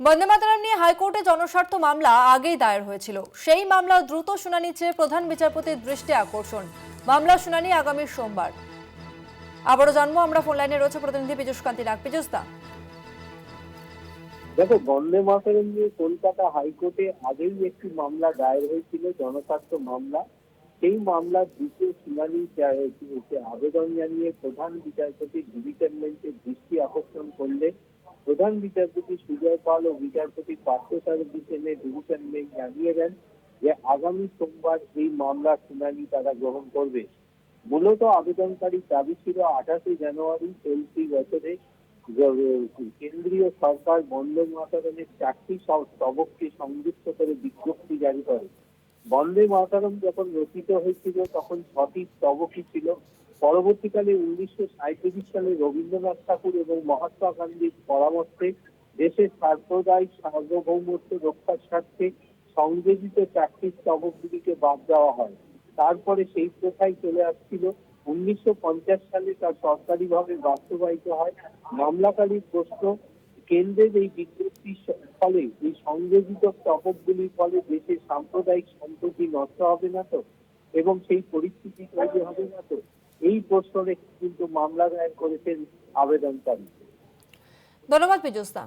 বন্দে মাতরম নিয়ে হাইকোর্টে জনস্বার্থ মামলা আগেই দায়ের হয়েছিল। সেই মামলা দ্রুত শুনানি চেয়ে প্রধান বিচারপতির দৃষ্টি আকর্ষণ। মামলা শুনানি আগামী সোমবার। আবারও জানবো, আমরা ফোন লাইনে রয়েছে প্রতিনিধি পীযূষ কান্তি নাগ। পীযূষ দা, দেখো, বন্দে মাতরম নিয়ে কলকাতা হাইকোর্টে আগেই একটি মামলা দায়ের হয়েছিল, জনস্বার্থ মামলা। সেই মামলার দ্বিতীয় শুনানি আবেদন জানিয়ে প্রধান বিচারপতি ডিভিশন বেঞ্চের দৃষ্টি আকর্ষণ করলে প্রধান বিচারপতি সুজয় পাল ও বিচারপতি পার্থসারথী সেনের ডিভিশন বেঞ্চ জানিয়ে দেন যে আগামী সোমবার এই মামলার শুনানি তারা গ্রহণ করবে। মূলত আবেদনকারী দাবি ছিল 28 জানুয়ারি চলতি বছরে কেন্দ্রীয় সরকার বন্দে মাতরমের 4টি স্তবককে সংযুক্ত করে বিজ্ঞপ্তি জারি করে। বন্দে মাতরম যখন রচিত হয়েছিল তখন 6টি স্তবকই ছিল। পরবর্তীকালে 1937 সালে রবীন্দ্রনাথ ঠাকুর এবং মহাত্মা গান্ধীর পরামর্শে দেশের সাম্প্রদায়িক সার্বভৌমত্ব রক্ষার স্বার্থে সংযোজিত 4টি স্তবকগুলিকে বাদ দেওয়া হয়। তারপরে সেই প্রথাই চলে আসছিল। 1950 সালে তা সরকারিভাবে বাস্তবায়িত হয়। মামলাকারীর প্রশ্ন, কেন্দ্রের এই বিজ্ঞপ্তির ফলে এই সংযোজিত স্তবকগুলির ফলে দেশের সাম্প্রদায়িক সম্প্রীতি নষ্ট হবে না তো, এবং সেই পরিস্থিতি তৈরি হবে না তো? এই প্রশ্ন রেখে কিন্তু মামলা দায়ের করেছেন আবেদনকারী। ধন্যবাদ পীযূষ দা।